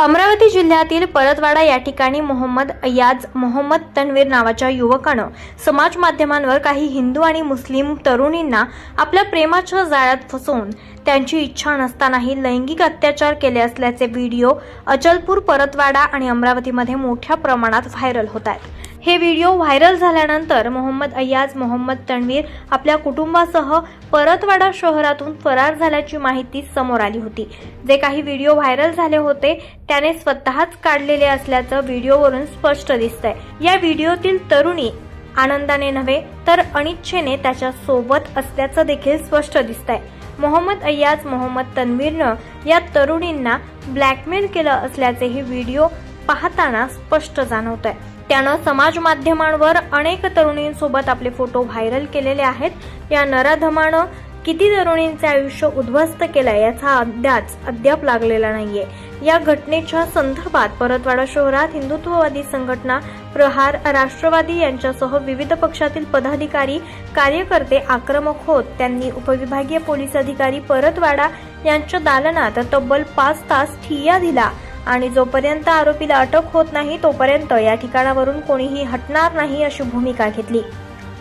अमरावती जिल्ह्यातील परतवाडा या ठिकाणी मोहम्मद अय्याज मोहम्मद तन्वीर नावाच्या युवकानं समाज माध्यमांवर काही हिंदू आणि मुस्लिम तरुणींना आपल्या प्रेमाच्या जाळ्यात फसवून त्यांची इच्छा नसतानाही लैंगिक अत्याचार केले असल्याचे व्हिडिओ अचलपूर, परतवाडा आणि अमरावतीमध्ये मोठ्या प्रमाणात व्हायरल होत आहेत। हे व्हिडिओ व्हायरल झाल्यानंतर मोहम्मद अय्याज मोहम्मद तन्वीर आपल्या कुटुंबासह परतवाडा शहरातून फरार झाल्याची माहिती समोर आली होती। जे काही व्हिडिओ व्हायरल झाले होते त्याने स्वतःच काढलेले असल्याचं व्हिडिओवरून स्पष्ट दिसतंय। या व्हिडिओतील तरुणी आनंदाने नव्हे तर अनिच्छेने त्याच्या सोबत असल्याचं देखील स्पष्ट दिसतंय। मोहम्मद अय्याज मोहम्मद तन्वीरनं या तरुणींना ब्लॅकमेल केलं असल्याचेही व्हिडिओ पाहताना स्पष्ट जाणवतंय। त्यानं समाज माध्यमांवर अनेक तरुणींसोबत आपले फोटो व्हायरल केलेले आहेत। या नराधमानं किती तरुणींचे आयुष्य उद्ध्वस्त केलंय याचा अंदाज अद्याप लागलेला नाहीये। या घटनेच्या संदर्भात परतवाडा शहरात हिंदुत्ववादी संघटना प्रहार, राष्ट्रवादी यांच्यासह विविध पक्षातील पदाधिकारी, कार्यकर्ते आक्रमक होत त्यांनी उपविभागीय पोलीस अधिकारी परतवाडा यांच्या दालनात तब्बल 5 तास ठिय्या दिला आणि जोपर्यंत आरोपीला अटक होत नाही तोपर्यंत या ठिकाणावरून कोणीही हटणार नाही अशी भूमिका घेतली।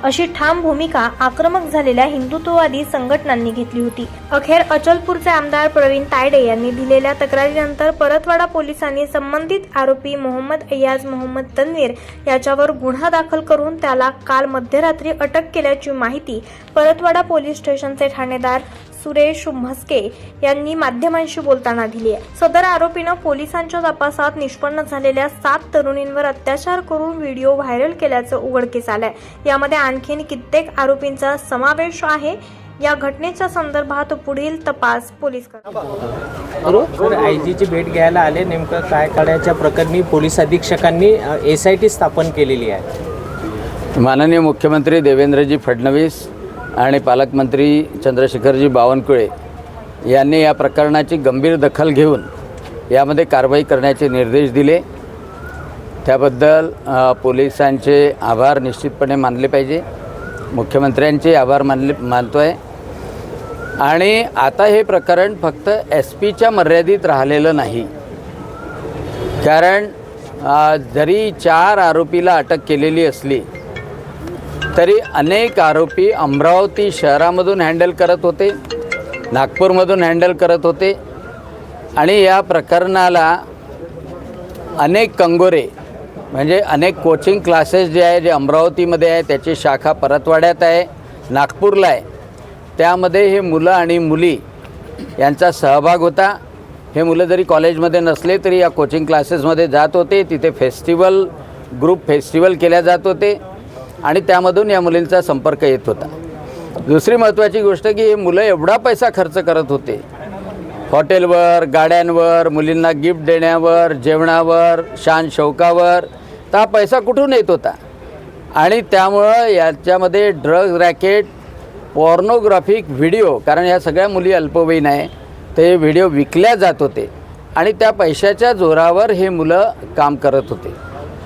अशी ठाम भूमिका आक्रमक झालेल्या हिंदुत्ववादी संघटनांनी घेतली होती। अखेर अचलपूरचे आमदार प्रवीण तायडे यांनी दिलेल्या तक्रारीनंतर परतवाडा पोलिसांनी संबंधित आरोपी मोहम्मद अय्याज मोहम्मद तन्वीर याच्यावर गुन्हा दाखल करून त्याला काल मध्यरात्री अटक केल्याची माहिती परतवाडा पोलीस स्टेशनचे ठाणेदार सुरेश म्हस्के यांनी माध्यमांशी बोलताना दिली आहे। सदर आरोपीनं पोलिसांच्या तपासात निष्पन्न झालेल्या 7 तरुणींवर अत्याचार करून व्हिडिओ व्हायरल केल्याचं उघडकीस आलंय। यामध्ये आणखीन कित्येक आरोपींचा समावेश आहे। या घटनेच्या संदर्भात पुढील तपास पोलीस करतात। आयजीची भेट घ्यायला आले, नेमकं काय काढायच्या प्रकरणी पोलीस अधीक्षकांनी SIT स्थापन केलेली आहे। माननीय मुख्यमंत्री देवेंद्रजी फडणवीस आणि पालकमंत्री चंद्रशेखरजी बावनकुळे यांनी या प्रकरणाची गंभीर दखल घेऊन यामध्ये कारवाई करण्याचे निर्देश दिले। त्याबद्दल पोलिसांचे आभार निश्चितपणे मानले पाहिजे। मुख्यमंत्र्यांचे आभार मानतो आहे। आणि आता हे प्रकरण फक्त SPच्या मर्यादित राहिलेलं नाही, कारण जरी 4 आरोपीला अटक केलेली असली तरी अनेक आरोपी अमरावती शहरामधून हँडल करत होते, नागपूरमधून हँडल करत होते आणि या प्रकरणाला अनेक कंगोरे म्हणजे अनेक कोचिंग क्लासेस जे आहे, जे अमरावतीमध्ये आहे त्याची शाखा परतवाड्यात आहे, नागपूरला आहे, त्यामध्ये हे मुलं आणि मुली यांचा सहभाग होता। हे मुलं जरी कॉलेजमध्ये नसले तरी या कोचिंग क्लासेसमध्ये जात होते, तिथे ग्रुप फेस्टिवल केल्या जात होते आणि त्यामधून या मुलींचा संपर्क येत होता। दुसरी महत्त्वाची गोष्ट की हे मुलं एवढा पैसा खर्च करत होते हॉटेलवर, गाड्यांवर, मुलींना गिफ्ट देण्यावर, जेवणावर, शान शौकावर, तर हा पैसा कुठून येत होता। आणि त्यामुळं याच्यामध्ये ड्रग्ज रॅकेट, पॉर्नोग्राफिक व्हिडिओ, कारण या सगळ्या मुली अल्पवयीन आहे, ते व्हिडिओ विकल्या जात होते आणि त्या पैशाच्या जोरावर हे मुलं काम करत होते।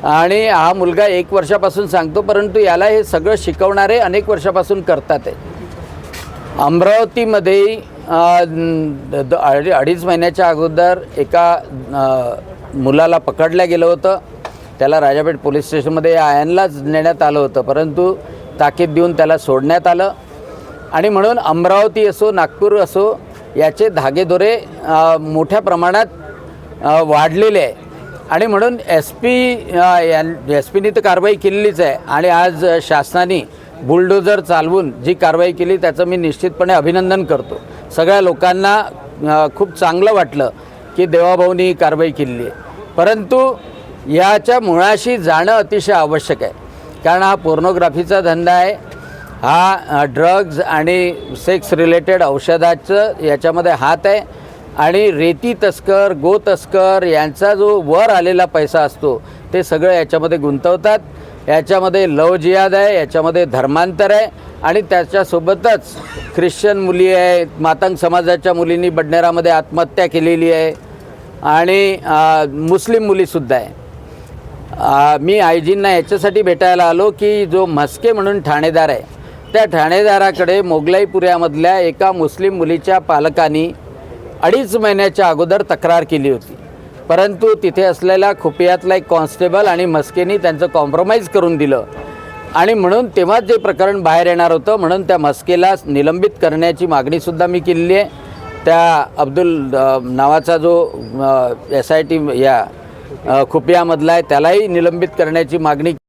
आणि हा मुलगा 1 वर्षापासून सांगतो, परंतु याला हे सगळं शिकवणारे अनेक वर्षापासून करतात आहे। अमरावतीमध्ये 2.5 महिन्याच्या अगोदर एका मुलाला पकडलं गेलं होतं। त्याला राजापेठ पोलीस स्टेशनमध्ये आयनलाच नेण्यात आलं होतं, परंतु ताकीद देऊन त्याला सोडण्यात आलं। आणि म्हणून अमरावती असो, नागपूर असो, याचे धागेदोरे मोठ्या प्रमाणात वाढलेले आहे। आणि म्हणून SPनी तर कारवाई केलेलीच आहे आणि आज शासनाने बुलडोजर चालवून जी कारवाई केली त्याचं मी निश्चितपणे अभिनंदन करतो। सगळ्या लोकांना खूप चांगलं वाटलं की देवाभाऊनी कारवाई केलेली आहे। परंतु याच्या मुळाशी जाणं अतिशय आवश्यक आहे, कारण हा पोर्नोग्राफीचा धंदा आहे, हा ड्रग्ज आणि सेक्स रिलेटेड औषधाचं याच्यामध्ये हात आहे आणि रेती तस्कर, गो तस्कर यांचा जो वर आलेला पैसा असतो ते सगळं याच्यामध्ये गुंतवतात। याच्यामध्ये लव जिहाद आहे, याच्यामध्ये धर्मांतर आहे आणि त्याच्यासोबतच ख्रिश्चन मुली आहे, मातंग समाजाच्या मुलींनी बडनेरामध्ये आत्महत्या केलेली आहे आणि मुस्लिम मुलीसुद्धा आहे। मी आयजींना याच्यासाठी भेटायला आलो की जो म्हस्के म्हणून ठाणेदार आहे, त्या ठाणेदाराकडे मोगलाईपुऱ्यामधल्या एका मुस्लिम मुलीच्या पालकांनी 2.5 महिन्याच्या अगोदर तक्रार केली होती परंतु तिथे असलेला खुपियातला एक कॉन्स्टेबल आणि मस्केनी त्यांचं कॉम्प्रोमाइज करून दिलं आणि म्हणून तेव्हाच जे प्रकरण बाहेर येणार होतं, म्हणून त्या मस्केला निलंबित करण्याची मागणीसुद्धा मी केलेली आहे. त्या अब्दुल नावाचा जो SIT या खुपियामधला आहे त्यालाही निलंबित करण्याची मागणी